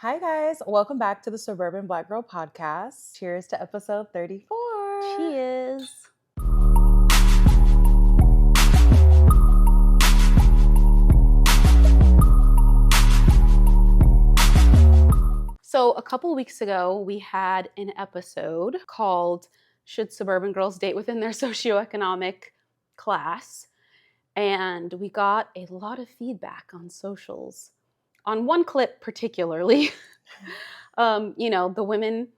Hi, guys. Welcome back to the Suburban Black Girl Podcast. Cheers to episode 34. Cheers. So a couple weeks ago, we had an episode called Should Suburban Girls Date Within Their Socioeconomic Class? And we got a lot of feedback on socials. On one clip particularly, the women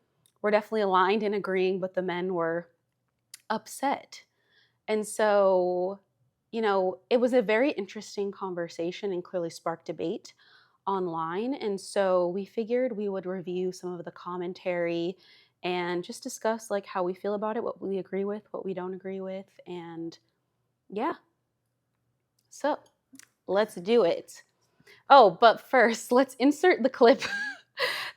were definitely aligned and agreeing, but the men were upset. And so, it was a very interesting conversation and clearly sparked debate online. And so we figured we would review some of the commentary and just discuss like how we feel about it, what we agree with, what we don't agree with. And yeah. So let's do it. Oh, but first, let's insert the clip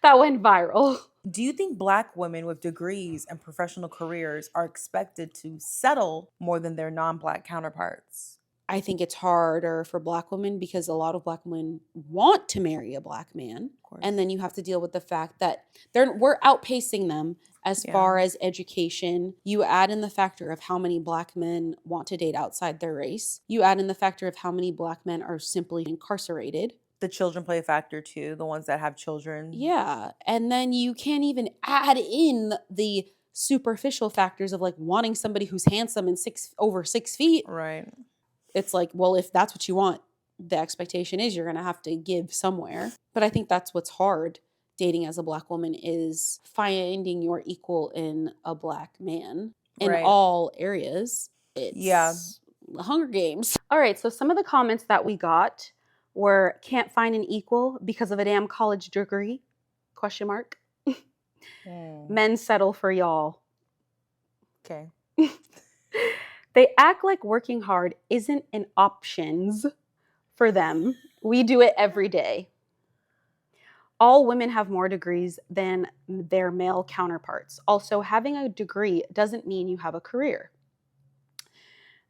that went viral. Do you think Black women with degrees and professional careers are expected to settle more than their non-Black counterparts? I think it's harder for Black women because a lot of Black women want to marry a Black man. And then you have to deal with the fact that we're outpacing them as far as education. You add in the factor of how many Black men want to date outside their race. You add in the factor of how many Black men are simply incarcerated. The children play a factor too, the ones that have children. Yeah. And then you can't even add in the superficial factors of like wanting somebody who's handsome and over 6 feet. Right. It's like, well, if that's what you want, the expectation is you're going to have to give somewhere. But I think that's what's hard dating as a Black woman is finding your equal in a Black man in all areas. It's the Hunger Games. All right. So some of the comments that we got were can't find an equal because of a damn college degree, ? Men settle for y'all. Okay. They act like working hard isn't an options for them. We do it every day. All women have more degrees than their male counterparts. Also, having a degree doesn't mean you have a career.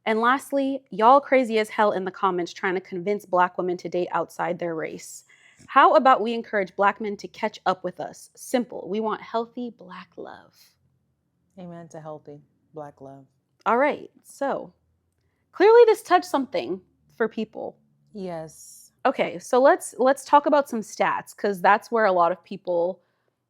And lastly, y'all crazy as hell in the comments trying to convince Black women to date outside their race. How about we encourage Black men to catch up with us? Simple. We want healthy Black love. Amen to healthy Black love. All right. So clearly this touched something for people. Yes. Okay. So let's talk about some stats because that's where a lot of people,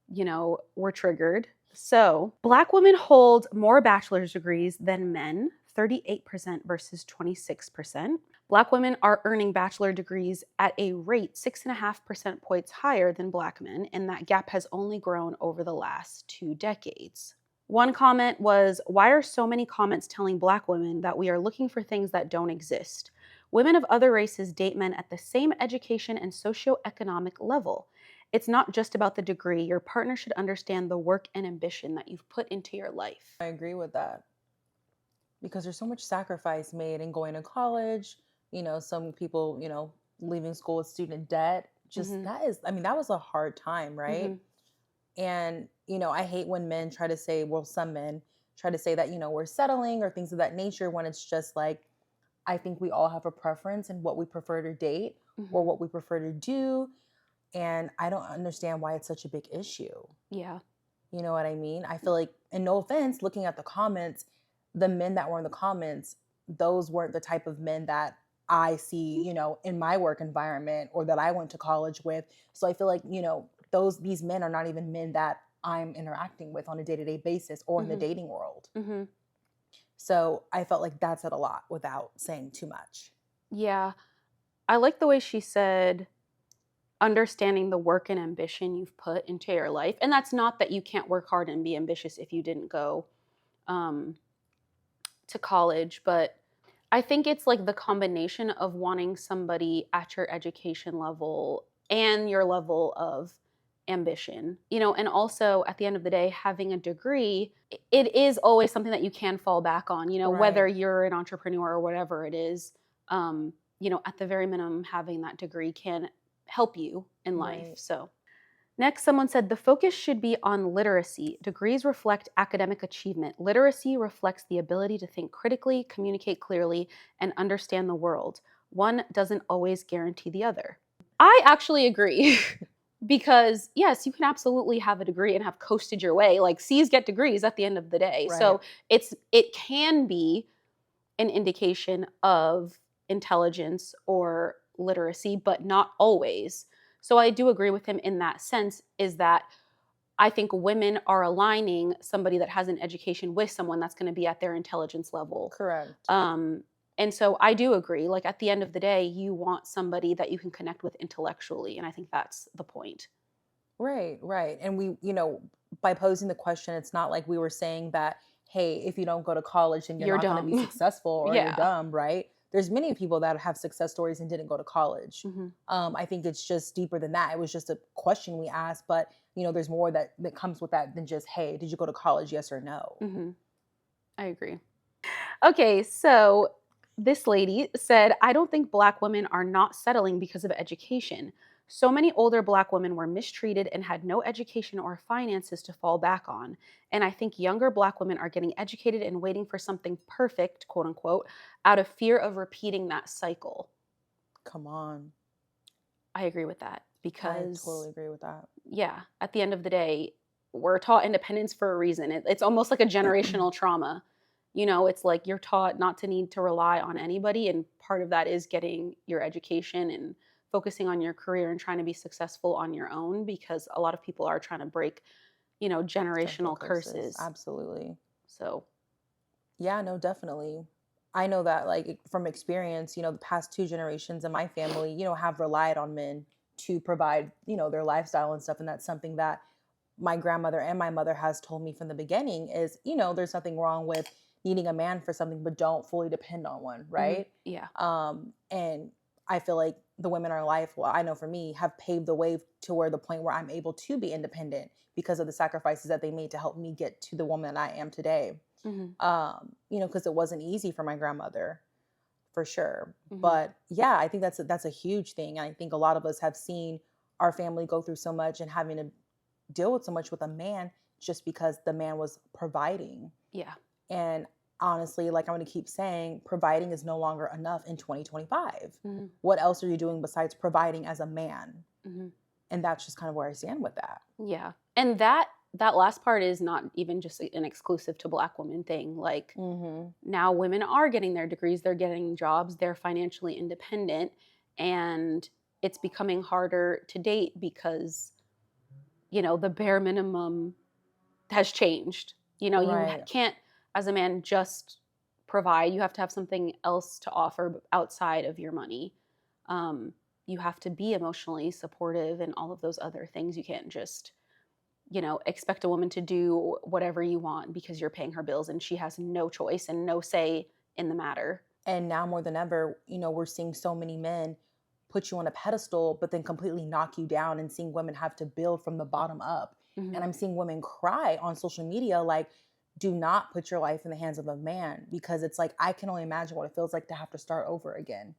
were triggered. So Black women hold more bachelor's degrees than men, 38% versus 26%. Black women are earning bachelor degrees at a rate 6.5 percentage points higher than Black men, and that gap has only grown over the last 2 decades. One comment was, why are so many comments telling Black women that we are looking for things that don't exist? Women of other races date men at the same education and socioeconomic level. It's not just about the degree. Your partner should understand the work and ambition that you've put into your life. I agree with that. Because there's so much sacrifice made in going to college. Some people, leaving school with student debt. That was a hard time, right? And, I hate when men try to say, some men try to say that, we're settling or things of that nature when it's just like, I think we all have a preference in what we prefer to date or what we prefer to do. And I don't understand why it's such a big issue. Yeah. You know what I mean? I feel like, and no offense, looking at the comments, the men that were in the comments, those weren't the type of men that I see, in my work environment or that I went to college with. So I feel like, these men are not even men that I'm interacting with on a day-to-day basis or in the dating world. So I felt like that said a lot without saying too much. Yeah. I like the way she said, understanding the work and ambition you've put into your life. And that's not that you can't work hard and be ambitious if you didn't go to college, but I think it's like the combination of wanting somebody at your education level and your level of ambition, and also at the end of the day, having a degree, it is always something that you can fall back on, whether you're an entrepreneur or whatever it is, at the very minimum, having that degree can help you in life. Right. So next, someone said the focus should be on literacy. Degrees reflect academic achievement. Literacy reflects the ability to think critically, communicate clearly, and understand the world. One doesn't always guarantee the other. I actually agree. Because yes, you can absolutely have a degree and have coasted your way. Like C's get degrees at the end of the day. Right. So it can be an indication of intelligence or literacy, but not always. So I do agree with him in that sense, is that I think women are aligning somebody that has an education with someone that's going to be at their intelligence level. Correct. And so I do agree. Like at the end of the day, you want somebody that you can connect with intellectually. And I think that's the point. Right, right. And we, by posing the question, it's not like we were saying that, hey, if you don't go to college, then you're You're not going to be dumb. successful or you're Yeah. dumb, right? There's many people that have success stories and didn't go to college. Mm-hmm. I think it's just deeper than that. It was just a question we asked, but there's more that comes with that than just, hey, did you go to college? Yes or no? Mm-hmm. I agree. Okay, so this lady said, I don't think Black women are not settling because of education. So many older Black women were mistreated and had no education or finances to fall back on. And I think younger Black women are getting educated and waiting for something perfect, quote unquote, out of fear of repeating that cycle. Come on. I agree with that because I totally agree with that. Yeah, at the end of the day, we're taught independence for a reason. It's almost like a generational trauma. It's like you're taught not to need to rely on anybody. And part of that is getting your education and focusing on your career and trying to be successful on your own, because a lot of people are trying to break, generational curses. Absolutely. So, yeah, no, definitely. I know that, like, from experience, the past 2 generations in my family, have relied on men to provide, their lifestyle and stuff. And that's something that my grandmother and my mother has told me from the beginning is, there's nothing wrong with needing a man for something, but don't fully depend on one. Right. yeah. And I feel like the women in our life, well, I know for me, have paved the way to where the point where I'm able to be independent because of the sacrifices that they made to help me get to the woman I am today. Because it wasn't easy for my grandmother, for sure. But yeah, I think that's a huge thing. I think a lot of us have seen our family go through so much and having to deal with so much with a man just because the man was providing. Yeah. And honestly, like I'm going to keep saying, providing is no longer enough in 2025. What else are you doing besides providing as a man? And that's just kind of where I stand with that. Yeah. And that last part is not even just an exclusive to Black women thing. Like now women are getting their degrees, they're getting jobs, they're financially independent, and it's becoming harder to date because, the bare minimum has changed. Right. You can't, as a man, just provide. You have to have something else to offer outside of your money. You have to be emotionally supportive and all of those other things. You can't just expect a woman to do whatever you want because you're paying her bills and she has no choice and no say in the matter. And now more than ever, we're seeing so many men put you on a pedestal, but then completely knock you down, and seeing women have to build from the bottom up. And I'm seeing women cry on social media, like, do not put your life in the hands of a man, because it's like, I can only imagine what it feels like to have to start over again.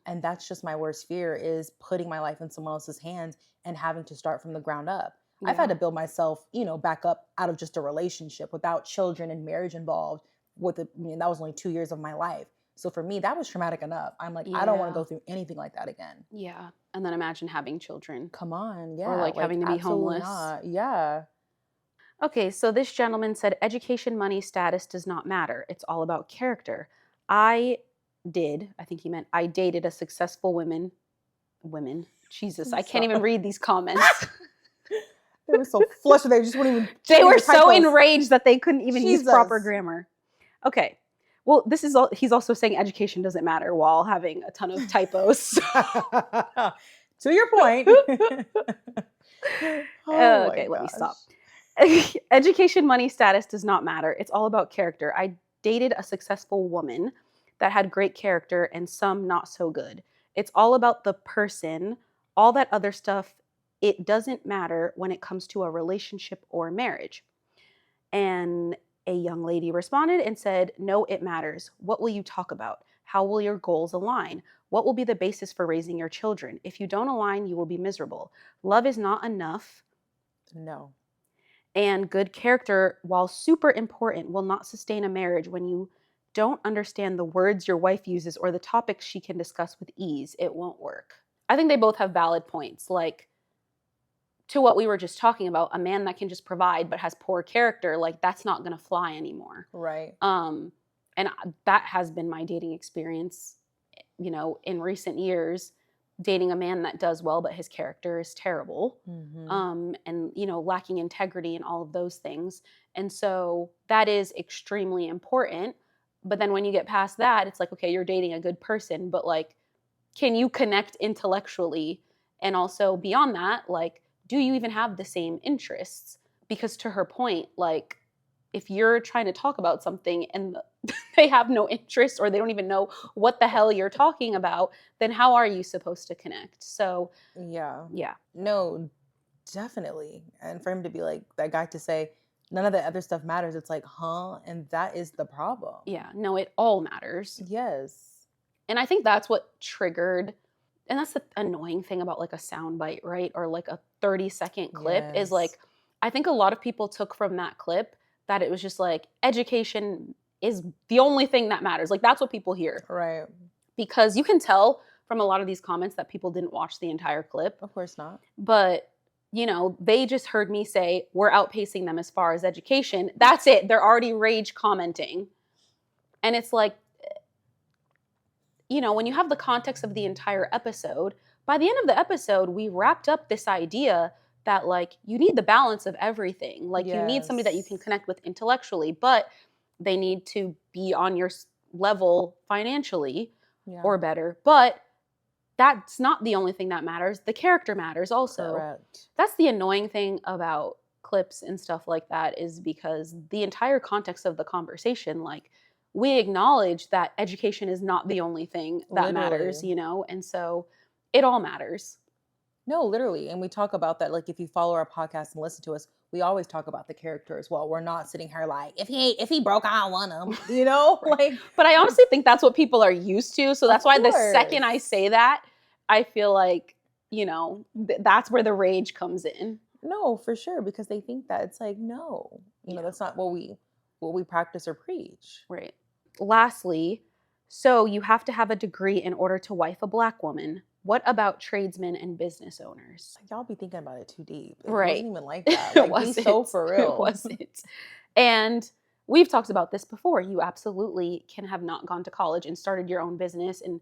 And that's just my worst fear, is putting my life in someone else's hands and having to start from the ground up. Yeah. I've had to build myself, back up out of just a relationship without children and marriage involved that was only 2 years of my life. So for me, that was traumatic enough. I'm like, I don't want to go through anything like that again. Yeah. And then imagine having children. Come on. Yeah. Or like having to be homeless. Not. Yeah. Okay. So this gentleman said, education, money, status does not matter. It's all about character. I think he meant I dated a successful women. Jesus, I can't even read these comments. They were so flustered. They just wouldn't even. They were so enraged that they couldn't even use proper grammar. Okay. Well, he's also saying education doesn't matter while having a ton of typos. To your point. Okay, let me stop. Education, money, status does not matter. It's all about character. I dated a successful woman that had great character and some not so good. It's all about the person. All that other stuff, it doesn't matter when it comes to a relationship or marriage. And a young lady responded and said, no, it matters. What will you talk about? How will your goals align? What will be the basis for raising your children? If you don't align, you will be miserable. Love is not enough. No. And good character, while super important, will not sustain a marriage when you don't understand the words your wife uses or the topics she can discuss with ease. It won't work. I think they both have valid points. Like, to what we were just talking about, a man that can just provide but has poor character, like that's not going to fly anymore. Right. And that has been my dating experience, in recent years, dating a man that does well, but his character is terrible. And, lacking integrity and all of those things. And so that is extremely important. But then when you get past that, it's like, okay, you're dating a good person, but like, can you connect intellectually? And also beyond that, like, do you even have the same interests? Because to her point, like, if you're trying to talk about something and they have no interest or they don't even know what the hell you're talking about, then how are you supposed to connect? So, yeah. Yeah. No, definitely. And for him to be like that guy to say, none of the other stuff matters. It's like, huh? And that is the problem. Yeah. No, it all matters. Yes. And I think that's what triggered, and that's the annoying thing about like a soundbite, right? Or like a 30-second clip is like, I think a lot of people took from that clip that it was just like, education is the only thing that matters. Like that's what people hear. Right. Because you can tell from a lot of these comments that people didn't watch the entire clip. Of course not. But, they just heard me say, we're outpacing them as far as education. That's it. They're already rage commenting. And it's like, when you have the context of the entire episode, by the end of the episode, we wrapped up this idea that like you need the balance of everything. Like you need somebody that you can connect with intellectually, but they need to be on your level financially or better. But that's not the only thing that matters. The character matters also. Correct. That's the annoying thing about clips and stuff like that, is because the entire context of the conversation, like, we acknowledge that education is not the only thing that matters, and so it all matters. No, literally. And we talk about that. Like, if you follow our podcast and listen to us, we always talk about the character as well. We're not sitting here like, if he broke, I don't want him, like. But I honestly think that's what people are used to. So that's why the second I say that, I feel like, that's where the rage comes in. No, for sure. Because they think that it's like, no, that's not what we practice or preach. Right. Lastly, so you have to have a degree in order to wife a Black woman. What about tradesmen and business owners? Y'all be thinking about it too deep. It right. wasn't even like that. Like, it wasn't. Be so for real. It wasn't. And we've talked about this before. You absolutely can have not gone to college and started your own business and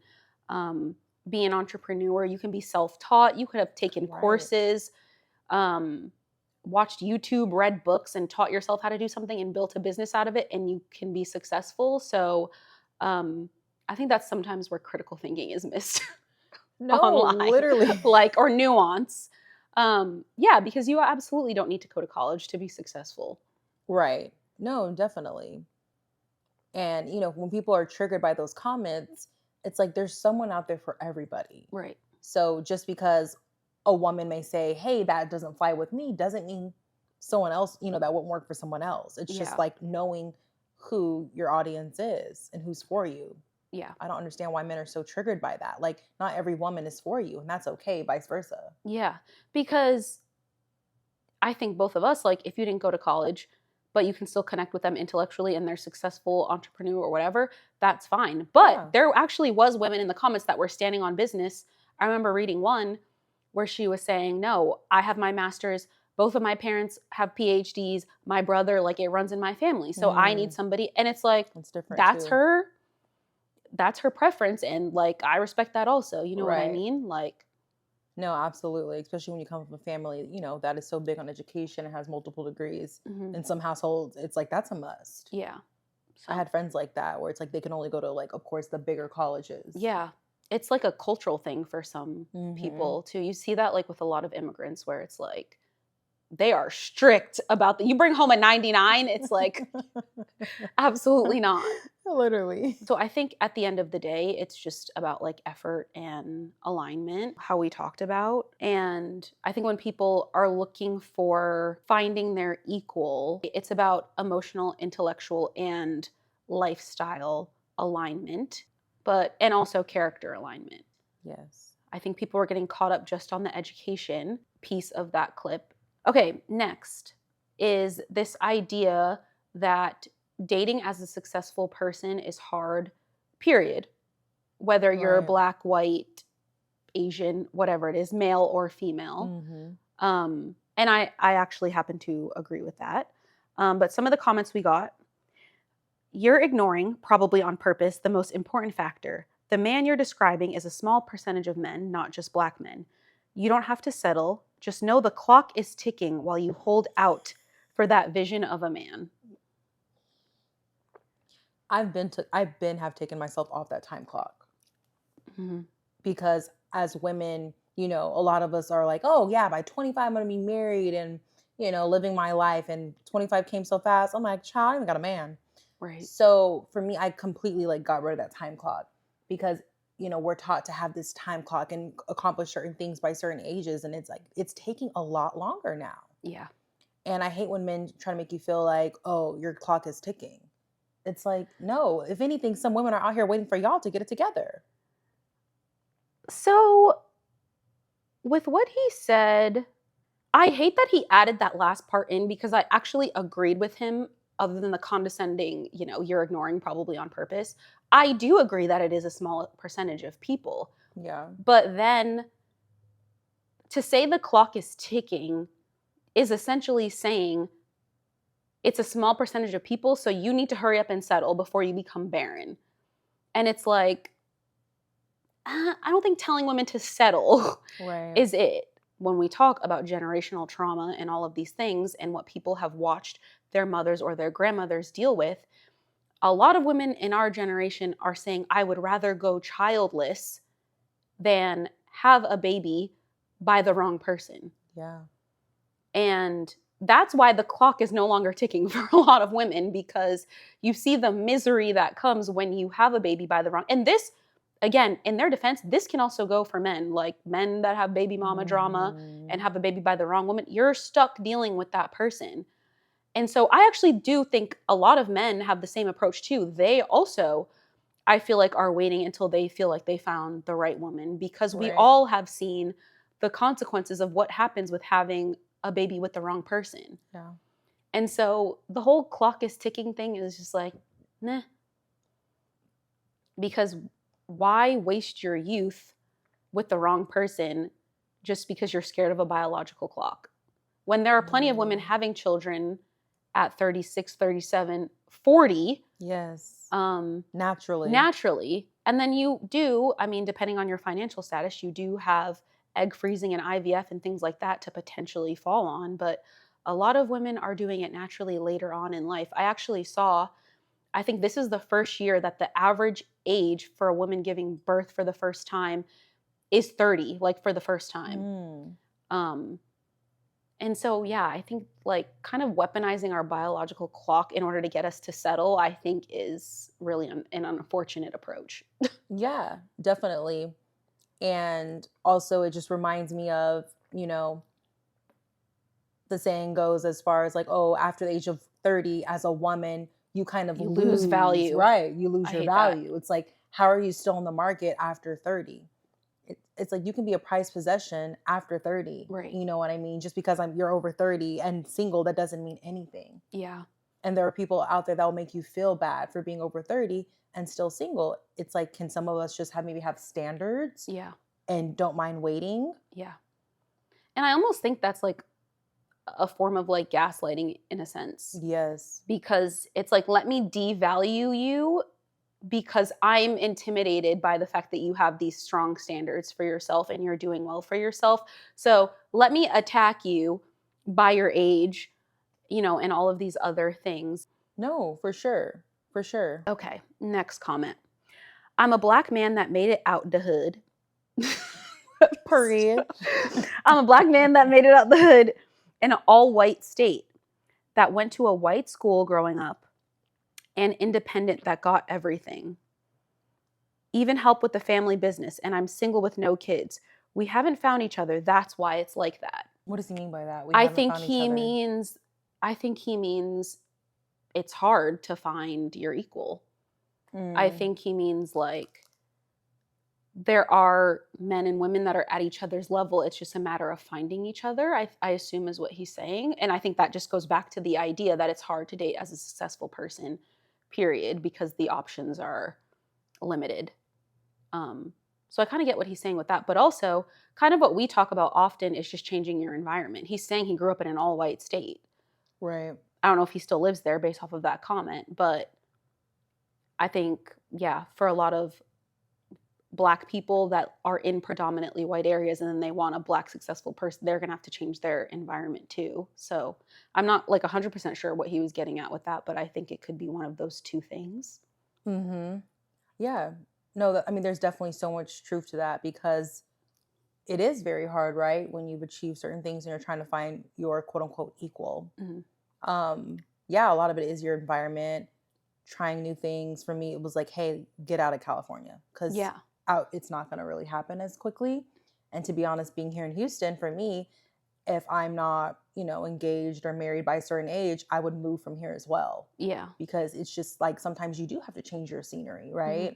be an entrepreneur. You can be self-taught. You could have taken courses, watched YouTube, read books, and taught yourself how to do something and built a business out of it, and you can be successful. So I think that's sometimes where critical thinking is missed. No, online, literally. or nuance. Because you absolutely don't need to go to college to be successful. Right. No, definitely. And, when people are triggered by those comments, it's like there's someone out there for everybody. Right. So just because a woman may say, hey, that doesn't fly with me, doesn't mean someone else, that won't work for someone else. It's just like knowing who your audience is and who's for you. Yeah. I don't understand why men are so triggered by that. Like, not every woman is for you, and that's okay, vice versa. Yeah. Because I think both of us, like, if you didn't go to college, but you can still connect with them intellectually and they're successful entrepreneur or whatever, that's fine. But there actually was women in the comments that were standing on business. I remember reading one where she was saying, no, I have my master's. Both of my parents have PhDs. My brother, like, it runs in my family. So I need somebody. And it's like, it's different. That's her preference, and like I respect that also. You know what I mean? Like, no, absolutely. Especially when you come from a family, that is so big on education and has multiple degrees. In some households, it's like that's a must. Yeah. So I had friends like that where it's like they can only go to, like, of course, the bigger colleges. Yeah. It's like a cultural thing for some people too. You see that like with a lot of immigrants where it's like they are strict about that. You bring home a 99, it's like absolutely not. Literally. So I think at the end of the day, it's just about like effort and alignment, how we talked about. And I think when people are looking for finding their equal, it's about emotional, intellectual, and lifestyle alignment, and also character alignment. Yes. I think people are getting caught up just on the education piece of that clip. Okay, next is this idea that dating as a successful person is hard, period. Whether you're Black, white, Asian, whatever it is, male or female. And I actually happen to agree with that. But some of the comments we got: you're ignoring, probably on purpose, the most important factor. The man you're describing is a small percentage of men, not just Black men. You don't have to settle. Just know the clock is ticking while you hold out for that vision of a man. Have taken myself off that time clock. Mm-hmm. Because as women, a lot of us are like, oh yeah, by 25 I'm gonna be married and living my life, and 25 came so fast. I'm like, child, I even got a man. Right. So for me, I completely got rid of that time clock, because we're taught to have this time clock and accomplish certain things by certain ages, and it's taking a lot longer now. Yeah. And I hate when men try to make you feel like, oh, your clock is ticking. It's like, no, if anything, some women are out here waiting for y'all to get it together. So with what he said, I hate that he added that last part in, because I actually agreed with him, other than the condescending, you're ignoring, probably on purpose. I do agree that it is a small percentage of people. Yeah. But then to say the clock is ticking is essentially saying it's a small percentage of people, so you need to hurry up and settle before you become barren. And it's like, I don't think telling women to settle is it. When we talk about generational trauma and all of these things and what people have watched their mothers or their grandmothers deal with, a lot of women in our generation are saying, I would rather go childless than have a baby by the wrong person. Yeah. And that's why the clock is no longer ticking for a lot of women, because you see the misery that comes when you have a baby by the wrong. And this, again, in their defense, this can also go for men, like men that have baby mama drama and have a baby by the wrong woman. You're stuck dealing with that person. And so I actually do think a lot of men have the same approach too. They also, I feel like, are waiting until they feel like they found the right woman, because we all have seen the consequences of what happens with having a baby with the wrong person. Yeah. And so the whole clock is ticking thing is just like, nah. Because why waste your youth with the wrong person just because you're scared of a biological clock? When there are plenty of women having children at 36, 37, 40. Yes. Naturally. And then you do, depending on your financial status, you do have egg freezing and IVF and things like that to potentially fall on. But a lot of women are doing it naturally later on in life. I think this is the first year that the average age for a woman giving birth for the first time is 30, for the first time. And so, yeah, I think kind of weaponizing our biological clock in order to get us to settle, I think is really an unfortunate approach. Yeah, definitely. And also it just reminds me of, the saying goes as far as after the age of 30 as a woman, you kind of lose value. Right. You lose your value. That. It's like, how are you still in the market after 30? It's like you can be a prized possession after 30. Right. You know what I mean? Just because you're over 30 and single, that doesn't mean anything. Yeah. And there are people out there that will make you feel bad for being over 30 and still single. It's like, can some of us just maybe have standards? Yeah. And don't mind waiting? Yeah. And I almost think that's a form of gaslighting in a sense. Yes. Because it's let me devalue you because I'm intimidated by the fact that you have these strong standards for yourself and you're doing well for yourself. So let me attack you by your age, and all of these other things. No, for sure. For sure. Okay, next comment. I'm a Black man that made it out the hood. Period. I'm a Black man that made it out the hood in an all-white state, that went to a white school growing up, and independent, that got everything. Even help with the family business, and I'm single with no kids. We haven't found each other. That's why it's like that. What does he mean by that? I think he means it's hard to find your equal. I think he means there are men and women that are at each other's level. It's just a matter of finding each other, I assume is what he's saying. And I think that just goes back to the idea that it's hard to date as a successful person, period, because the options are limited. So I kind of get what he's saying with that. But also, kind of what we talk about often is just changing your environment. He's saying he grew up in an all-white state. Right. I don't know if he still lives there based off of that comment, but I think, yeah, for a lot of Black people that are in predominantly white areas and then they want a Black successful person, they're going to have to change their environment too. So I'm not like 100% sure what he was getting at with that, but I think it could be one of those two things. Mm-hmm. Yeah. No, I mean, there's definitely so much truth to that because it is very hard, right? When you've achieved certain things and you're trying to find your quote unquote equal. Yeah, a lot of it is your environment, trying new things. For me, it was like, hey, get out of California because Yeah. it's not going to really happen as quickly. And to be honest, being here in Houston, for me, if I'm not, engaged or married by a certain age, I would move from here as well. Yeah. Because it's just like sometimes you do have to change your scenery, right? Mm-hmm.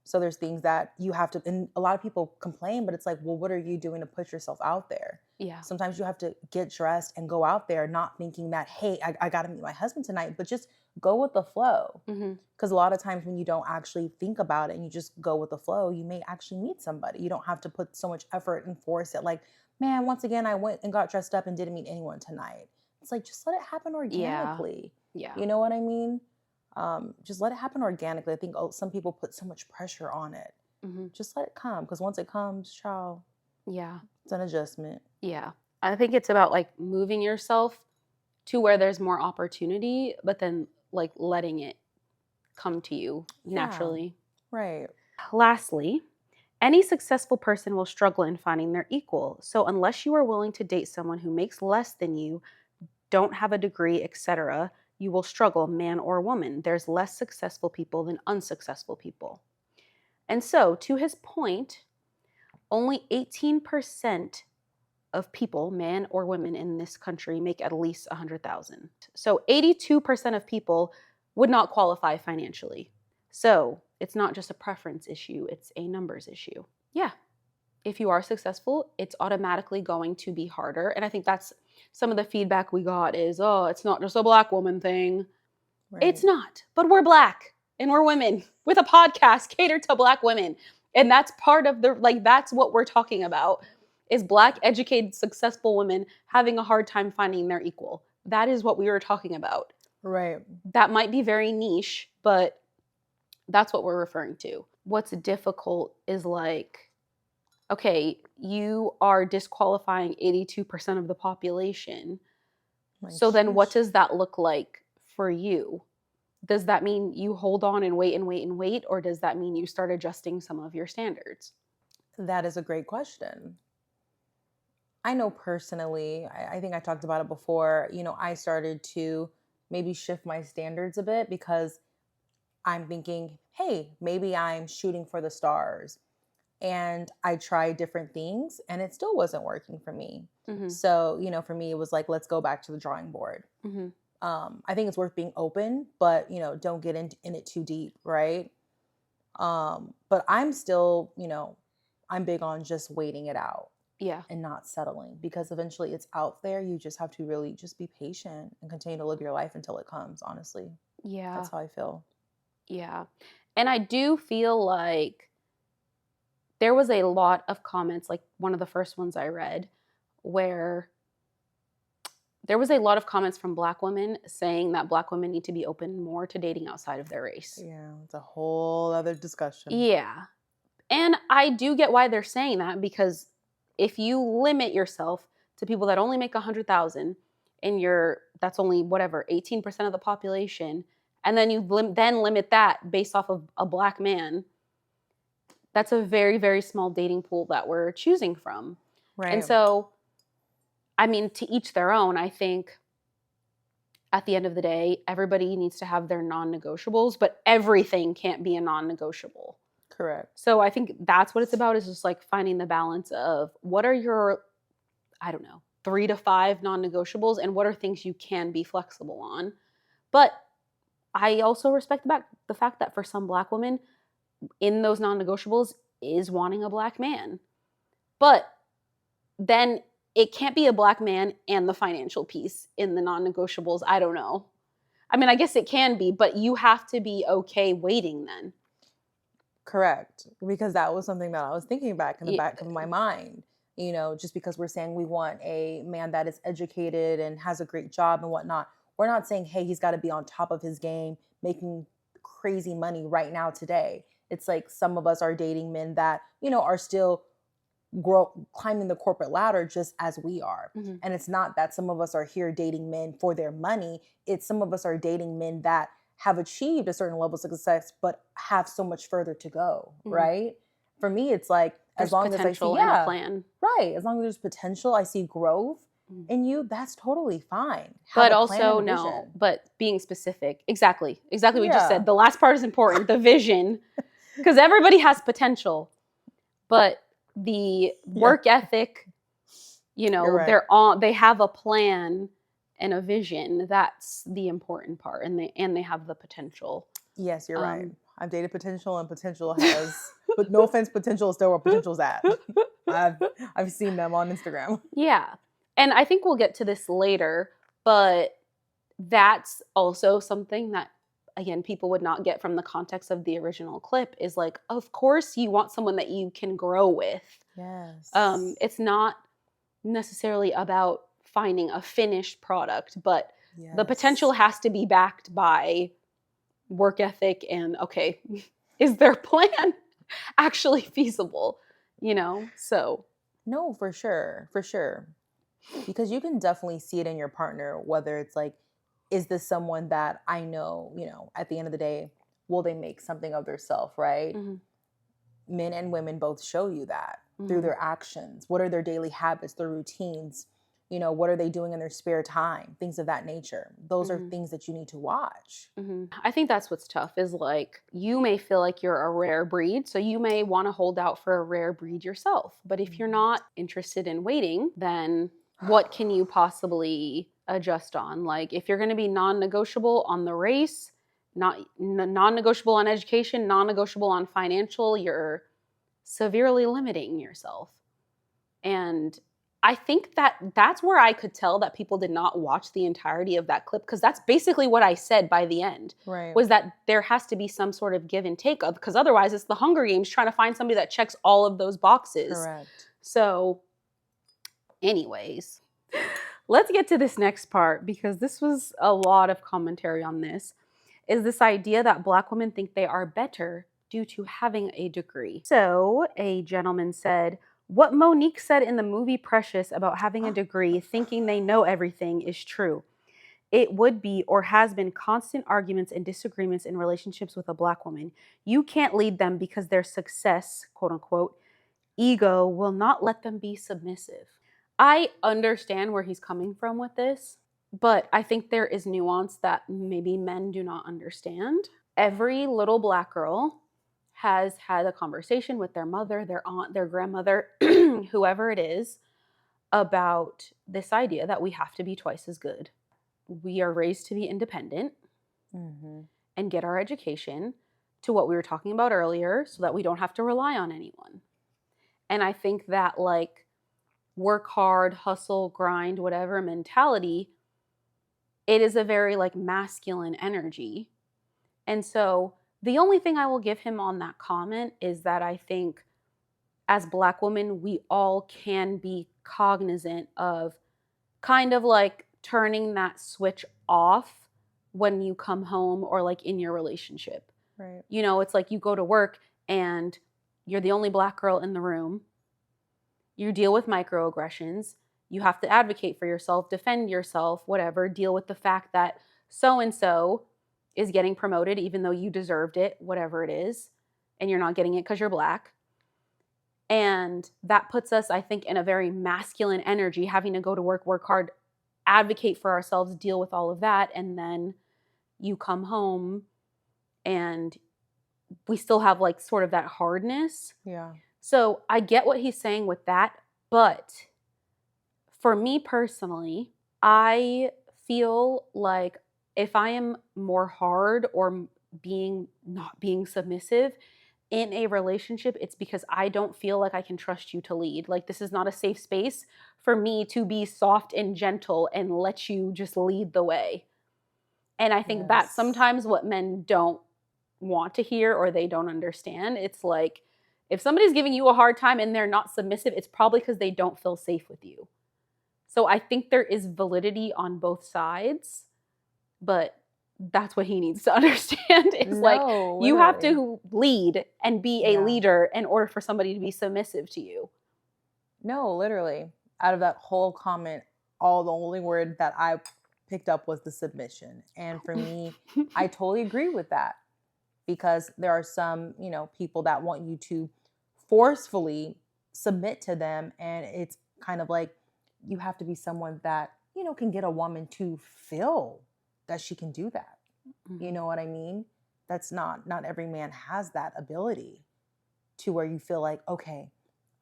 So there's things that you have to, and a lot of people complain, but it's like, well, what are you doing to put yourself out there? Yeah. Sometimes you have to get dressed and go out there, not thinking that, hey, I got to meet my husband tonight, but just go with the flow. Because a lot of times when you don't actually think about it and you just go with the flow, you may actually meet somebody. You don't have to put so much effort and force it. Like, man, once again, I went and got dressed up and didn't meet anyone tonight. It's like, just let it happen organically. Yeah. You know what I mean? Just let it happen organically. I think some people put so much pressure on it. Just let it come. Because once it comes, child, yeah, it's an adjustment. Yeah. I think it's about like moving yourself to where there's more opportunity, but then like letting it come to you naturally. Right. Lastly, any successful person will struggle in finding their equal. So unless you are willing to date someone who makes less than you, don't have a degree, etc., you will struggle, man or woman. There's less successful people than unsuccessful people. And so, to his point, only 18% of people, men or women in this country, make at least $100,000. So 82% of people would not qualify financially. So it's not just a preference issue, it's a numbers issue. Yeah. If you are successful, it's automatically going to be harder. And I think that's some of the feedback we got is, oh, it's not just a Black woman thing. Right. It's not, but we're Black and we're women with a podcast catered to Black women. And that's part of that's what we're talking about. Is Black, educated, successful women having a hard time finding their equal. That is what we were talking about. Right. That might be very niche, but that's what we're referring to. What's difficult is like, okay, you are disqualifying 82% of the population. So then what does that look like for you? Does that mean you hold on and wait and wait and wait? Or does that mean you start adjusting some of your standards? That is a great question. I know personally, I think I talked about it before, I started to maybe shift my standards a bit because I'm thinking, hey, maybe I'm shooting for the stars. And I tried different things and it still wasn't working for me. So, for me, it was like, let's go back to the drawing board. I think it's worth being open, but, don't get in it too deep, right? But I'm still, I'm big on just waiting it out. Yeah. And not settling because eventually it's out there. You just have to really just be patient and continue to live your life until it comes, honestly. Yeah. That's how I feel. Yeah. And I do feel like there was a lot of comments, like one of the first ones I read, where there was a lot of comments from Black women saying that Black women need to be open more to dating outside of their race. Yeah, it's a whole other discussion. Yeah. And I do get why they're saying that because if you limit yourself to people that only make 100,000 and that's only 18% of the population, and then you then limit that based off of a Black man, that's a very, very small dating pool that we're choosing from. Right. And so, I mean, to each their own. I think at the end of the day, everybody needs to have their non-negotiables, but everything can't be a non-negotiable. Correct. So I think that's what it's about, is just like finding the balance of what are your, 3 to 5 non-negotiables and what are things you can be flexible on. But I also respect the fact that for some Black women, in those non-negotiables is wanting a Black man. But then it can't be a Black man and the financial piece in the non-negotiables. I don't know. I mean, I guess it can be, but you have to be okay waiting then. Correct. Because that was something that I was thinking back in the Yeah. back of my mind. Just because we're saying we want a man that is educated and has a great job and whatnot, we're not saying, hey, he's got to be on top of his game, making crazy money right now today. It's like some of us are dating men that, are still climbing the corporate ladder just as we are. Mhm. And it's not that some of us are here dating men for their money. It's some of us are dating men that have achieved a certain level of success, but have so much further to go, Mhm. right? For me, it's like, There's as long as I see, potential and a plan. right. As long as there's potential, I see growth Mhm. in you, that's totally fine. But Have a plan also, and a no, vision. but being specific. Exactly what you just Yeah. said. The last part is important, the vision, because everybody has potential, but the work ethic, You're right. they have a plan and a vision. That's the important part, and they have the potential. Yes, you're right. I've dated potential, and potential has, but no offense, potential is still where potential's at. I've seen them on Instagram. Yeah. And I think we'll get to this later, but that's also something that, again, people would not get from the context of the original clip is like, of course you want someone that you can grow with. Yes. It's not necessarily about finding a finished product, but the potential has to be backed by work ethic and, okay, is their plan actually feasible? So. No, for sure. For sure. Because you can definitely see it in your partner, whether it's like, is this someone that I know, at the end of the day, will they make something of themselves, right? Mhm. Men and women both show you that through Mhm. their actions. What are their daily habits, their routines? What are they doing in their spare time? Things of that nature. Those are Mhm. things that you need to watch. Mhm. I think that's what's tough is like you may feel like you're a rare breed, so you may want to hold out for a rare breed yourself. But if you're not interested in waiting, then what can you possibly adjust on? Like if you're going to be non-negotiable on the race, non-negotiable on education, non-negotiable on financial, you're severely limiting yourself. And I think that's where I could tell that people did not watch the entirety of that clip, because that's basically what I said by the end. Right. Was that there has to be some sort of give and take of, because otherwise it's the Hunger Games trying to find somebody that checks all of those boxes. Correct. So anyways, let's get to this next part, because this was a lot of commentary on this, is this idea that Black women think they are better due to having a degree. So a gentleman said, what Monique said in the movie Precious about having a degree, thinking they know everything, is true. It would be or has been constant arguments and disagreements in relationships with a Black woman. You can't lead them because their success, quote unquote, ego will not let them be submissive. I understand where he's coming from with this, but I think there is nuance that maybe men do not understand. Every little Black girl has had a conversation with their mother, their aunt, their grandmother, whoever it is, about this idea that we have to be twice as good. We are raised to be independent and get our education to what we were talking about earlier so that we don't have to rely on anyone. And I think that like work hard, hustle, grind, whatever mentality, it is a very like masculine energy. And so the only thing I will give him on that comment is that I think as Black women, we all can be cognizant of kind of like turning that switch off when you come home or like in your relationship. Right. It's like you go to work and you're the only Black girl in the room. You deal with microaggressions. You have to advocate for yourself, defend yourself, whatever, deal with the fact that so-and-so is getting promoted even though you deserved it, whatever it is, and you're not getting it because you're Black. And that puts us, I think, in a very masculine energy, having to go to work hard, advocate for ourselves, deal with all of that. And then you come home and we still have like sort of that hardness. Yeah. So I get what he's saying with that. But for me personally, I feel like if I am more hard or not being submissive in a relationship, it's because I don't feel like I can trust you to lead. Like this is not a safe space for me to be soft and gentle and let you just lead the way. And I think that's sometimes what men don't want to hear or they don't understand. It's like, if somebody's giving you a hard time and they're not submissive, it's probably because they don't feel safe with you. So I think there is validity on both sides, but that's what he needs to understand. It's like, you have to lead and be a leader in order for somebody to be submissive to you. No, literally. Out of that whole comment, the only word that I picked up was the submission. And for me, I totally agree with that, because there are some, people that want you to forcefully submit to them. And it's kind of like, you have to be someone that, can get a woman to feel that she can do that. Mm-hmm. You know what I mean? That's not every man has that ability to where you feel like, okay,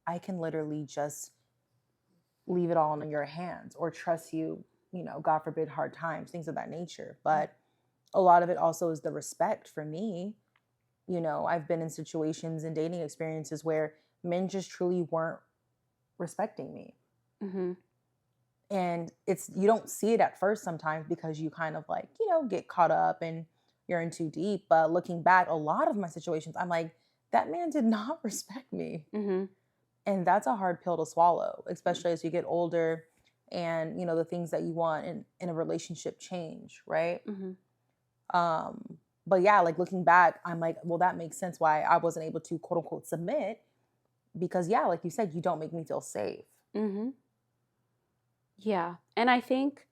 I can literally just leave it all in your hands or trust you, God forbid, hard times, things of that nature. But a lot of it also is the respect for me. I've been in situations and dating experiences where men just truly weren't respecting me. Mm-hmm. And you don't see it at first sometimes because you kind of like, get caught up and you're in too deep. But looking back, a lot of my situations, I'm like, that man did not respect me. Mm-hmm. And that's a hard pill to swallow, especially as you get older and, the things that you want in a relationship change, right? Mm-hmm. But yeah, like looking back, I'm like, well, that makes sense why I wasn't able to quote unquote submit, because yeah, like you said, you don't make me feel safe. Mm-hmm. Yeah. And I think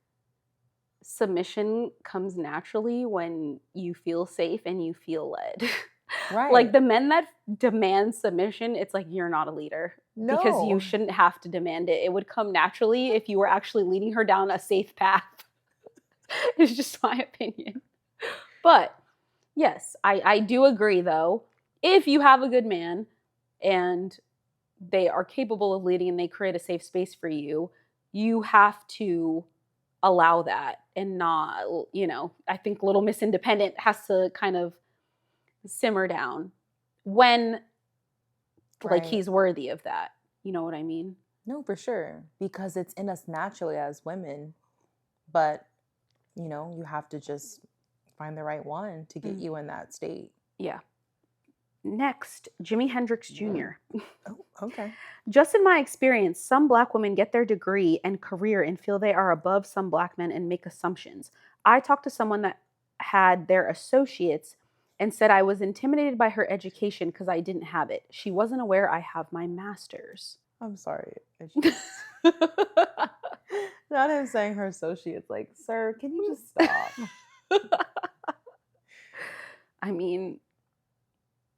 submission comes naturally when you feel safe and you feel led. Right. Like the men that demand submission, it's like, you're not a leader. No. Because you shouldn't have to demand it. It would come naturally if you were actually leading her down a safe path. It's just my opinion. But yes, I do agree though. If you have a good man and they are capable of leading and they create a safe space for you, you have to allow that and not, I think Little Miss Independent has to kind of simmer down when like he's worthy of that. You know what I mean? No, for sure. Because it's in us naturally as women, but you have to just find the right one to get you in that state. Yeah. Next, Jimi Hendrix Jr. Oh, okay. Just in my experience, some Black women get their degree and career and feel they are above some Black men and make assumptions. I talked to someone that had their associates and said I was intimidated by her education because I didn't have it. She wasn't aware I have my master's. I'm sorry. Not him saying her associates, like, sir, can you just stop? I mean...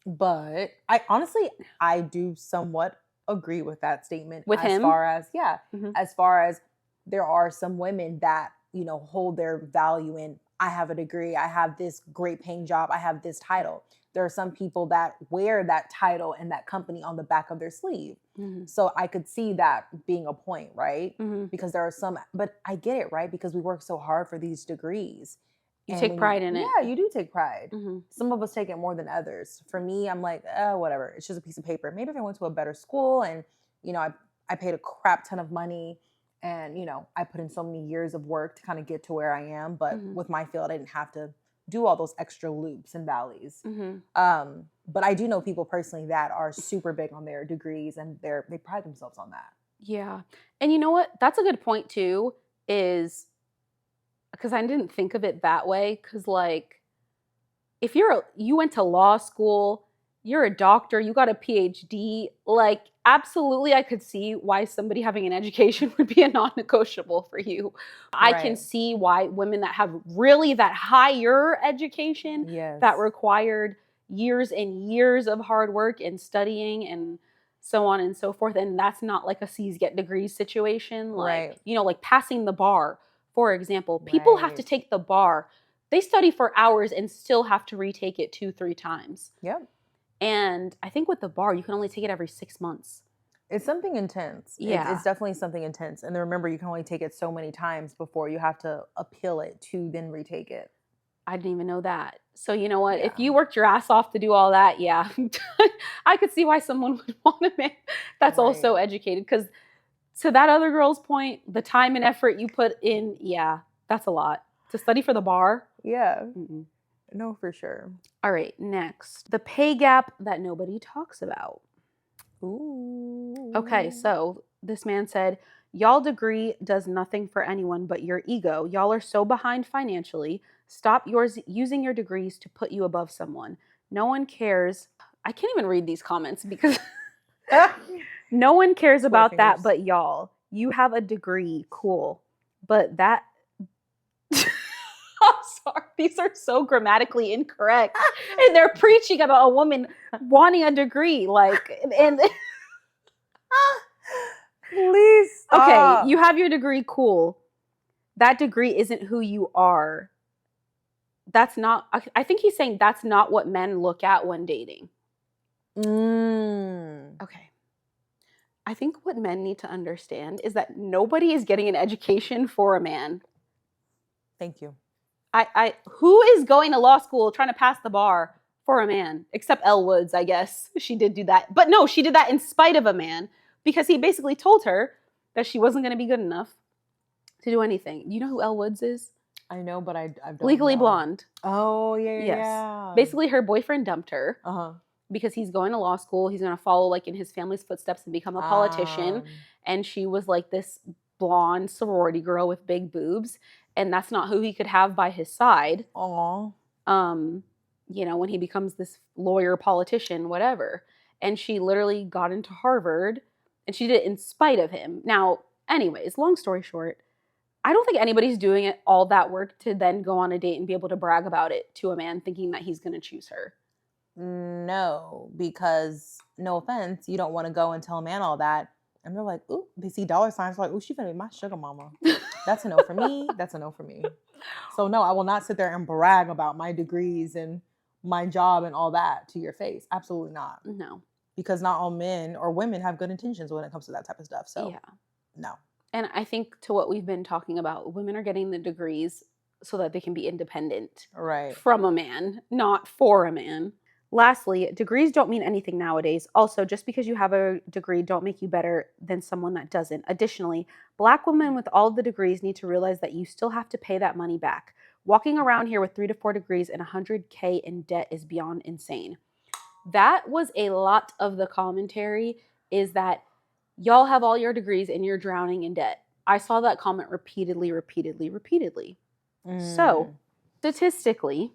But I do somewhat agree with that statement. With him? As far as there are some women that, hold their value in, I have a degree, I have this great paying job, I have this title. There are some people that wear that title and that company on the back of their sleeve. Mm-hmm. So I could see that being a point, right? Mm-hmm. Because there are some, but I get it, right? Because we work so hard for these degrees. You take pride in it. Yeah, you do take pride. Mm-hmm. Some of us take it more than others. For me, I'm like, whatever. It's just a piece of paper. Maybe if I went to a better school and, I paid a crap ton of money and, I put in so many years of work to kind of get to where I am. But with my field, I didn't have to do all those extra loops and valleys. Mm-hmm. But I do know people personally that are super big on their degrees and they pride themselves on that. Yeah. And you know what? That's a good point too, is... because I didn't think of it that way. Because like, if you went to law school, you're a doctor, you got a PhD, like absolutely I could see why somebody having an education would be a non-negotiable for you. Right. I can see why women that have really that higher education, that required years and years of hard work and studying and so on and so forth. And that's not like a C's get degrees situation. Like, like passing the bar. For example, people have to take the bar. They study for hours and still have to retake it 2-3 times. Yep. And I think with the bar, you can only take it every 6 months. It's something intense. Yeah. It's definitely something intense. And remember, you can only take it so many times before you have to appeal it to then retake it. I didn't even know that. So you know what? Yeah. If you worked your ass off to do all that, yeah, I could see why someone would want a man that's also educated. Because to that other girl's point, the time and effort you put in, yeah, that's a lot. To study for the bar? Yeah. Mm-mm. No, for sure. All right, next. The pay gap that nobody talks about. Ooh. Okay, so this man said, y'all degree does nothing for anyone but your ego. Y'all are so behind financially. Stop using your degrees to put you above someone. No one cares. I can't even read these comments because no one cares about that but y'all. You have a degree, cool. But that I'm sorry, these are so grammatically incorrect. And they're preaching about a woman wanting a degree, and Please stop. okay, you have your degree, cool. That degree isn't who you are. That's not, I think he's saying that's not what men look at when dating. Okay. I think what men need to understand is that nobody is getting an education for a man. Thank you. Who is going to law school trying to pass the bar for a man? Except Elle Woods, I guess. She did do that. But no, she did that in spite of a man because he basically told her that she wasn't going to be good enough to do anything. You know who Elle Woods is? I know, but I don't Legally know. Blonde. Oh, yeah, Yes. yeah. Basically, her boyfriend dumped her Uh-huh. because he's going to law school. He's going to follow like in his family's footsteps and become a politician. And she was like this blonde sorority girl with big boobs. And that's not who he could have by his side. Aw. You know, when he becomes this lawyer, politician, whatever. And she literally got into Harvard and she did it in spite of him. Now, anyways, long story short, I don't think anybody's doing it all that work to then go on a date and be able to brag about it to a man thinking that he's going to choose her. No, because no offense, you don't want to go and tell a man all that. And they're like, ooh, they see dollar signs, like, ooh, she's gonna be my sugar mama. That's a no for me. That's a no for me. So no, I will not sit there and brag about my degrees and my job and all that to your face. Absolutely not. No. Because not all men or women have good intentions when it comes to that type of stuff. So yeah. No. And I think to what we've been talking about, women are getting the degrees so that they can be independent from a man, not for a man. Lastly, degrees don't mean anything nowadays. Also, just because you have a degree don't make you better than someone that doesn't. Additionally, Black women with all the degrees need to realize that you still have to pay that money back. Walking around here with 3 to 4 degrees and $100K in debt is beyond insane. That was a lot of the commentary, is that y'all have all your degrees and you're drowning in debt. I saw that comment repeatedly. So, statistically,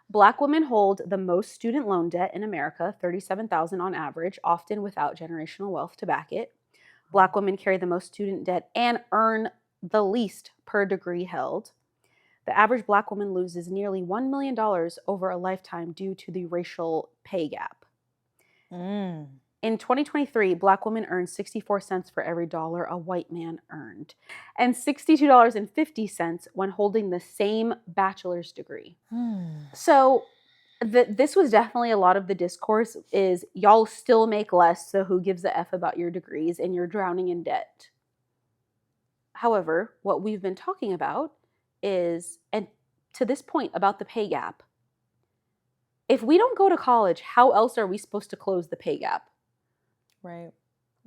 Black women hold the most student loan debt in America, $37,000 on average, often without generational wealth to back it. Black women carry the most student debt and earn the least per degree held. The average Black woman loses nearly $1 million over a lifetime due to the racial pay gap. In 2023, Black women earned 64 cents for every dollar a white man earned, and $62.50 when holding the same bachelor's degree. So this was definitely a lot of the discourse is y'all still make less, so who gives a F about your degrees, and you're drowning in debt. However, what we've been talking about is, and to this point about the pay gap, if we don't go to college, how else are we supposed to close the pay gap? Right.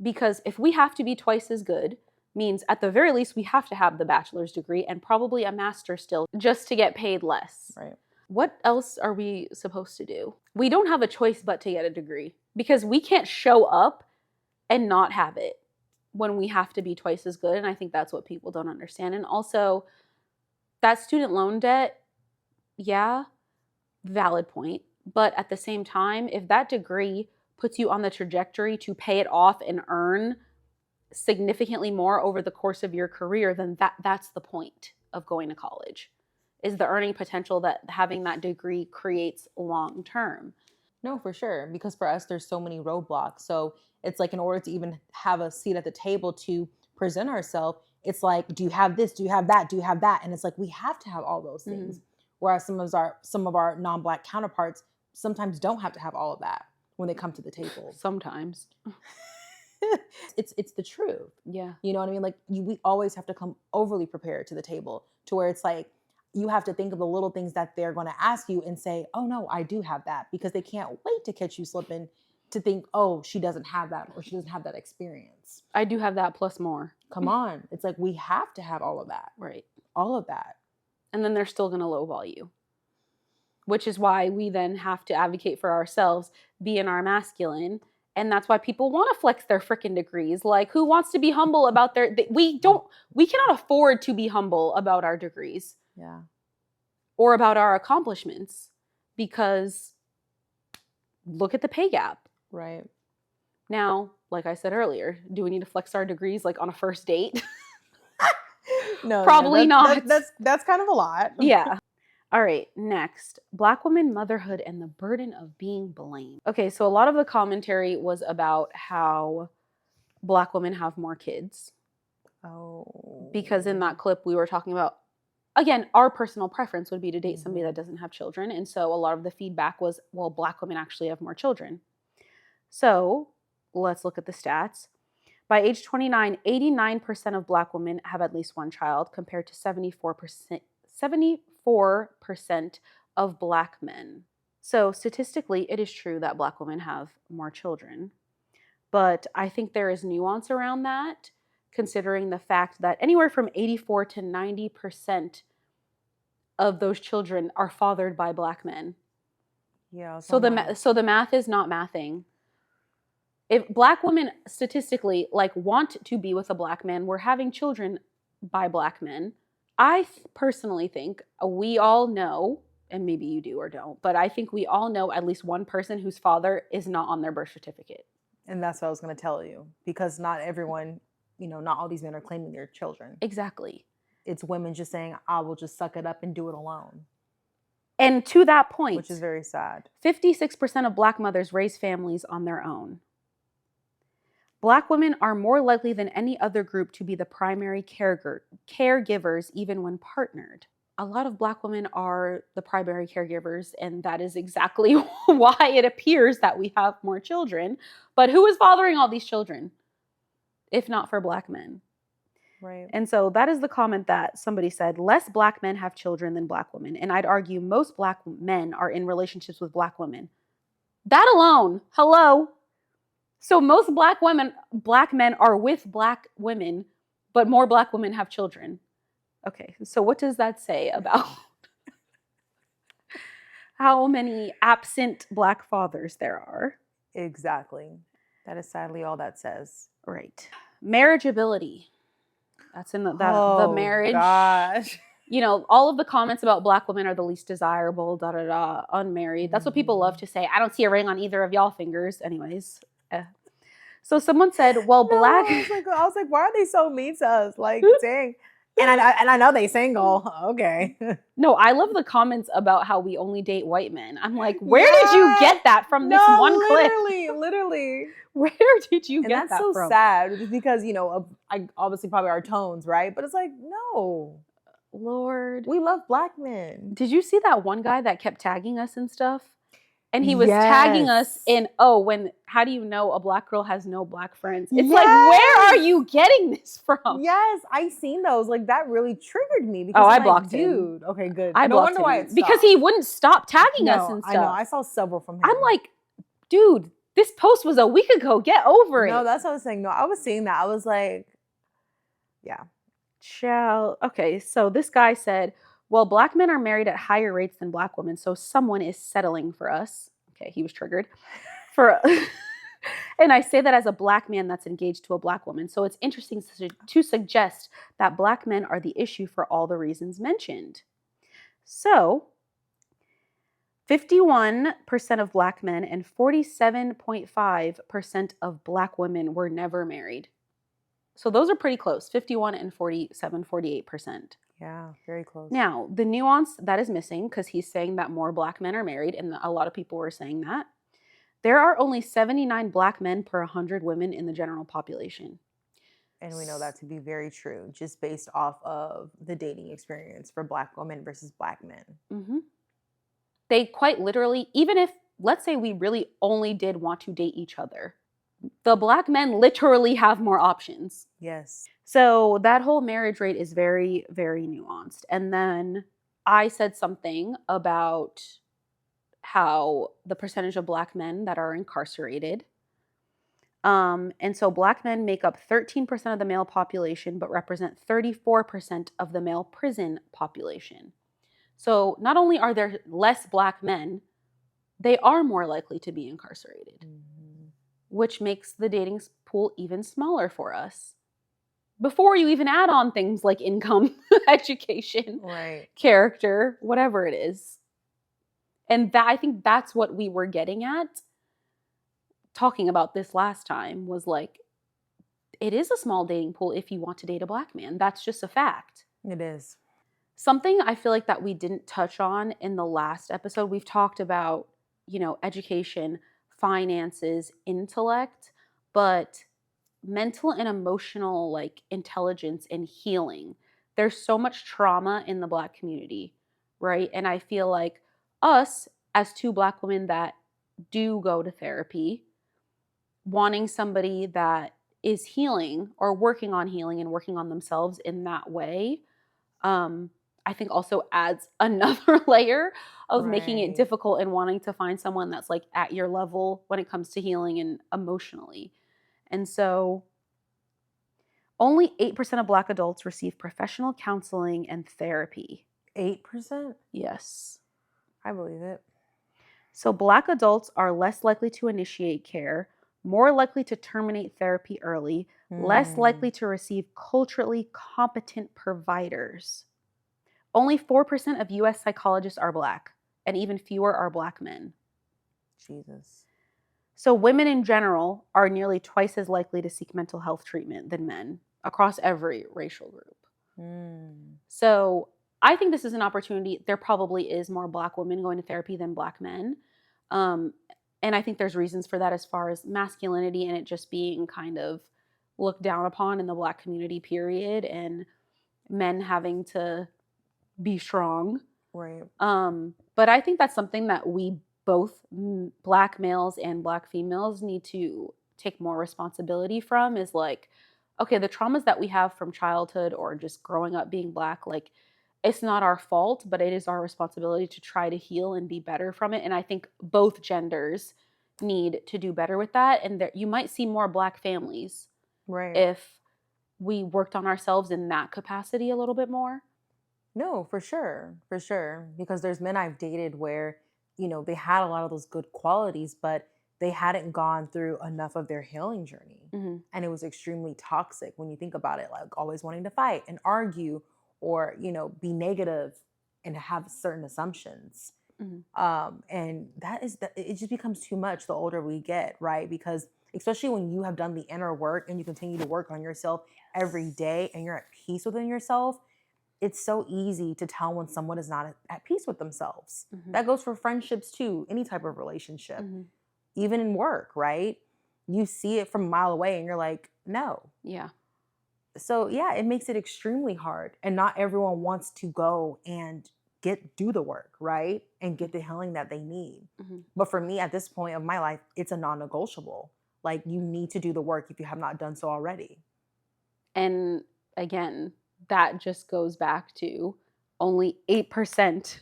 Because if we have to be twice as good, means at the very least we have to have the bachelor's degree and probably a master's still just to get paid less. Right. What else are we supposed to do? We don't have a choice but to get a degree because we can't show up and not have it when we have to be twice as good. And I think that's what people don't understand. And also that student loan debt, yeah, valid point. But at the same time, if that degree puts you on the trajectory to pay it off and earn significantly more over the course of your career, then that's the point of going to college, is the earning potential that having that degree creates long term. No, for sure. Because for us, there's so many roadblocks. So it's like in order to even have a seat at the table to present ourselves, it's like, do you have this? Do you have that? Do you have that? And it's like, we have to have all those things. Mm-hmm. Whereas some of our non-Black counterparts sometimes don't have to have all of that when they come to the table. Sometimes. It's the truth. Yeah. You know what I mean? Like we always have to come overly prepared to the table, to where it's like, you have to think of the little things that they're going to ask you and say, oh no, I do have that, because they can't wait to catch you slipping, to think, oh, she doesn't have that, or she doesn't have that experience. I do have that plus more. Come on. It's like, we have to have all of that. Right. All of that. And then they're still going to lowball you. which is why we then have to advocate for ourselves, be in our masculine. And that's why people want to flex their freaking degrees. Like, who wants to be humble about we cannot afford to be humble about our degrees. Yeah. Or about our accomplishments, because look at the pay gap. Right. Now, like I said earlier, do we need to flex our degrees like on a first date? No, Probably not. That's kind of a lot. Yeah. All right, next, Black women, motherhood, and the burden of being blamed. Okay, so a lot of the commentary was about how Black women have more kids. Oh. Because in that clip, we were talking about, again, our personal preference would be to date somebody that doesn't have children. And so a lot of the feedback was, well, Black women actually have more children. So let's look at the stats. By age 29, 89% of Black women have at least one child, compared to 74% of Black men. So statistically, it is true that Black women have more children. But I think there is nuance around that, considering the fact that anywhere from 84 to 90% of those children are fathered by Black men. Yeah. So the math is not mathing. If Black women statistically want to be with a Black man, we're having children by Black men. I personally think we all know, and maybe you do or don't, but I think we all know at least one person whose father is not on their birth certificate. And that's what I was going to tell you, because not everyone, not all these men are claiming their children. Exactly. It's women just saying, I will just suck it up and do it alone. And to that point, which is very sad, 56% of Black mothers raise families on their own. Black women are more likely than any other group to be the primary caregivers, even when partnered. A lot of Black women are the primary caregivers, and that is exactly why it appears that we have more children. But who is fathering all these children, if not for Black men? Right. And so that is the comment that somebody said, less Black men have children than Black women. And I'd argue most Black men are in relationships with Black women. That alone, hello. So most Black men are with Black women, but more Black women have children. Okay, so what does that say about how many absent Black fathers there are? Exactly. That is sadly all that says. Right. Marriageability. That's in the marriage. Gosh. All of the comments about Black women are the least desirable, unmarried. That's what people love to say. I don't see a ring on either of y'all fingers. Anyways. So someone said, well, Black. I was like, why are they so mean to us? Like, dang. And I know they single. Okay. No, I love the comments about how we only date white men. I'm like, where did you get that from this one clip? Literally. Where did you get that from? And that's so sad, because, obviously probably our tones, right? But it's like, no. Lord. We love Black men. Did you see that one guy that kept tagging us and stuff? And he was tagging us in, how do you know a Black girl has no Black friends? It's like, where are you getting this from? Yes, I seen those. Like, that really triggered me. Because I blocked him. Dude, okay, good. I blocked him. Why it stopped. Because he wouldn't stop tagging us and stuff. I know. I saw several from him. I'm like, dude, this post was a week ago. Get over it. No, that's what I was saying. No, I was seeing that. I was like, yeah. Okay, so this guy said, well, Black men are married at higher rates than Black women, so someone is settling for us. Okay, he was triggered. And I say that as a Black man that's engaged to a Black woman. So it's interesting to suggest that Black men are the issue for all the reasons mentioned. So 51% of Black men and 47.5% of Black women were never married. So those are pretty close, 51 and 48%. Yeah, very close. Now, the nuance that is missing, because he's saying that more Black men are married, and a lot of people were saying that, there are only 79 Black men per 100 women in the general population. And we know that to be very true, just based off of the dating experience for Black women versus Black men. Mm-hmm. They quite literally, even if, let's say we really only did want to date each other, the Black men literally have more options. Yes. So that whole marriage rate is very, very nuanced. And then I said something about how the percentage of Black men that are incarcerated. And so Black men make up 13% of the male population, but represent 34% of the male prison population. So not only are there less Black men, they are more likely to be incarcerated, which makes the dating pool even smaller for us. Before you even add on things like income, education, Right. character, whatever it is. And that, I think that's what we were getting at talking about this last time, was like, it is a small dating pool if you want to date a Black man. That's just a fact. It is. Something I feel like that we didn't touch on in the last episode, we've talked about, education, finances, intellect, but mental and emotional like intelligence and healing. There's so much trauma in the Black community, right? And I feel like us as two Black women that do go to therapy, wanting somebody that is healing or working on healing and working on themselves in that way, I think also adds another layer of making it Right. difficult and wanting to find someone that's like at your level when it comes to healing and emotionally. And so only 8% of Black adults receive professional counseling and therapy. 8%? Yes. I believe it. So Black adults are less likely to initiate care, more likely to terminate therapy early, less likely to receive culturally competent providers. Only 4% of US psychologists are Black, and even fewer are Black men. Jesus. So women in general are nearly twice as likely to seek mental health treatment than men across every racial group. So I think this is an opportunity. There probably is more Black women going to therapy than Black men. And I think there's reasons for that as far as masculinity and it just being kind of looked down upon in the Black community, period, and men having to be strong. Right. But I think that's something that we both, Black males and Black females, need to take more responsibility from, is like, okay, the traumas that we have from childhood or just growing up being Black, like, it's not our fault, but it is our responsibility to try to heal and be better from it. And I think both genders need to do better with that. And there, you might see more Black families, Right. if we worked on ourselves in that capacity a little bit more. No, for sure. For sure. Because there's men I've dated where, they had a lot of those good qualities, but they hadn't gone through enough of their healing journey. And it was extremely toxic when you think about it, like always wanting to fight and argue or, be negative and have certain assumptions. And it just becomes too much the older we get, right? Because especially when you have done the inner work and you continue to work on yourself every day and you're at peace within yourself, it's so easy to tell when someone is not at peace with themselves. That goes for friendships too, any type of relationship, even in work, right? You see it from a mile away and you're like, no. Yeah. So yeah, it makes it extremely hard. And not everyone wants to go and do the work, right? And get the healing that they need. But for me at this point of my life, it's a non-negotiable. Like, you need to do the work if you have not done so already. And again, that just goes back to only 8%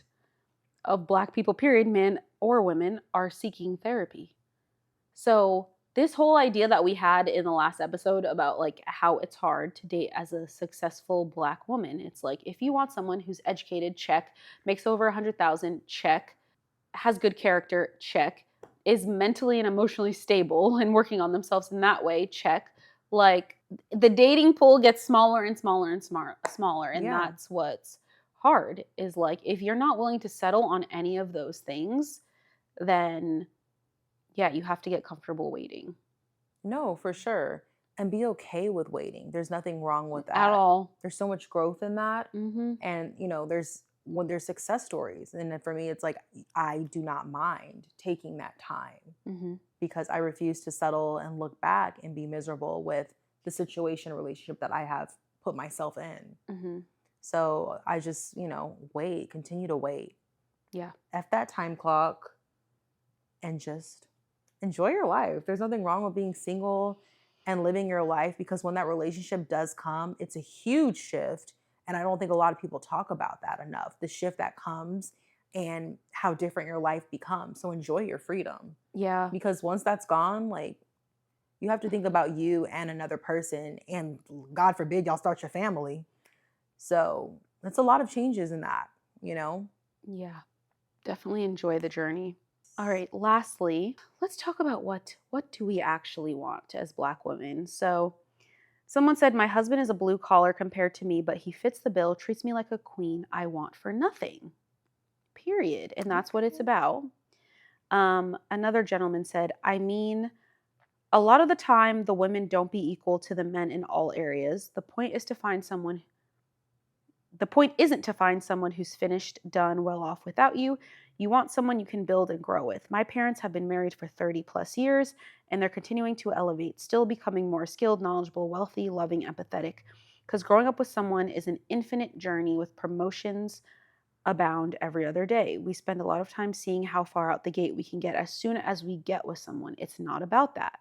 of Black people, period, men or women, are seeking therapy. So this whole idea that we had in the last episode about like how it's hard to date as a successful Black woman, it's like, if you want someone who's educated, check, makes over 100,000, check, has good character, check, is mentally and emotionally stable and working on themselves in that way, check. Like, the dating pool gets smaller and smaller and smaller. And Yeah. that's what's hard, is like, if you're not willing to settle on any of those things, then yeah, you have to get comfortable waiting. No, for sure. And be okay with waiting. There's nothing wrong with that. At all. There's so much growth in that. Mm-hmm. And, there's success stories. And then for me, it's like, I do not mind taking that time because I refuse to settle and look back and be miserable with the situation or relationship that I have put myself in. So I just, wait, continue to wait. Yeah. F that time clock and just enjoy your life. There's nothing wrong with being single and living your life, because when that relationship does come, it's a huge shift. And I don't think a lot of people talk about that enough, the shift that comes and how different your life becomes. So enjoy your freedom. Yeah. Because once that's gone, like, you have to think about you and another person, and God forbid y'all start your family. So that's a lot of changes in that, Yeah. Definitely enjoy the journey. All right, lastly, let's talk about what do we actually want as Black women. So, someone said my husband is a blue collar compared to me, but he fits the bill, treats me like a queen. I want for nothing. Period. And that's what it's Okay. about. Another gentleman said, I mean, a lot of the time the women don't be equal to the men in all areas. The point isn't to find someone who's finished, done, well off without you. You want someone you can build and grow with. My parents have been married for 30 plus years, and they're continuing to elevate, still becoming more skilled, knowledgeable, wealthy, loving, empathetic. Because growing up with someone is an infinite journey with promotions abound every other day. We spend a lot of time seeing how far out the gate we can get as soon as we get with someone. It's not about that.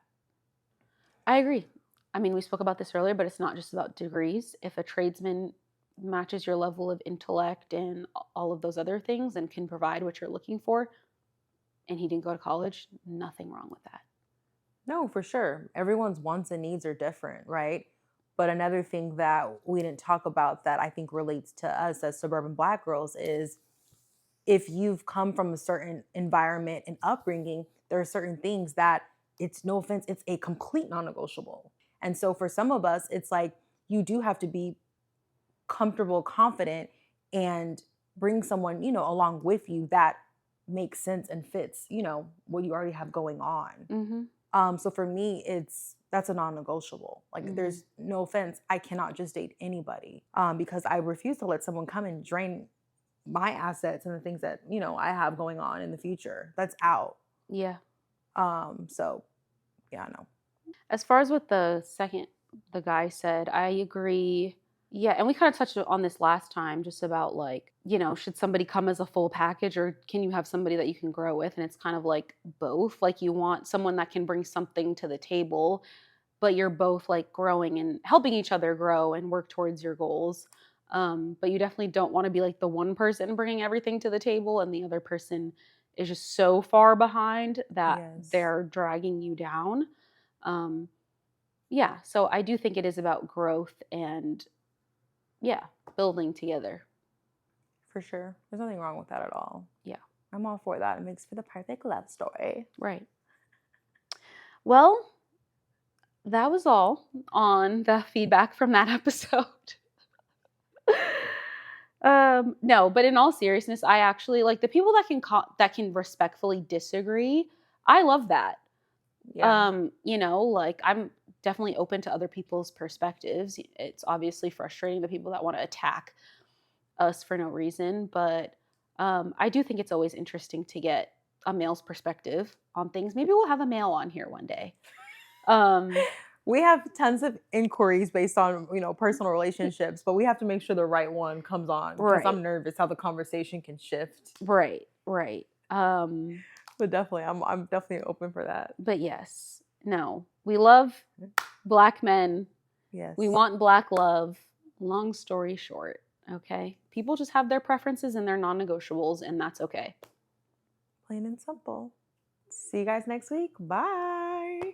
I agree. I mean, we spoke about this earlier, but it's not just about degrees. If a tradesman matches your level of intellect and all of those other things and can provide what you're looking for, and he didn't go to college, nothing wrong with that. No, for sure. Everyone's wants and needs are different, right? But another thing that we didn't talk about that I think relates to us as suburban Black girls is if you've come from a certain environment and upbringing, there are certain things that it's no offense, it's a complete non negotiable. And so for some of us, it's like you do have to be comfortable, confident, and bring someone, along with you that makes sense and fits, what you already have going on. Mm-hmm. So for me, that's a non-negotiable. Like, Mm-hmm. there's no offense, I cannot just date anybody because I refuse to let someone come and drain my assets and the things that I have going on in the future. That's out. Yeah. So yeah, no. As far as what the guy said, I agree. Yeah, and we kind of touched on this last time, just about like, should somebody come as a full package or can you have somebody that you can grow with? And it's kind of like both. Like you want someone that can bring something to the table, but you're both like growing and helping each other grow and work towards your goals. But you definitely don't want to be like the one person bringing everything to the table and the other person is just so far behind that Yes, they're dragging you down. Um, yeah, so I do think it is about growth and yeah, building together. for sure. There's nothing wrong with that at all. Yeah, I'm all for that. It makes for the perfect love story. right. Well, that was all on the feedback from that episode. No, but in all seriousness, I actually like the people that can respectfully disagree. I love that. Yeah. Like I'm definitely open to other people's perspectives. It's obviously frustrating the people that want to attack us for no reason, but I do think it's always interesting to get a male's perspective on things. Maybe we'll have a male on here one day. We have tons of inquiries based on, personal relationships, but we have to make sure the right one comes on because Right. I'm nervous how the conversation can shift. Right. But definitely, I'm definitely open for that. But yes, no, we love Black men. Yes. We want Black love. Long story short, okay? People just have their preferences and their non-negotiables, and that's okay. Plain and simple. See you guys next week. Bye.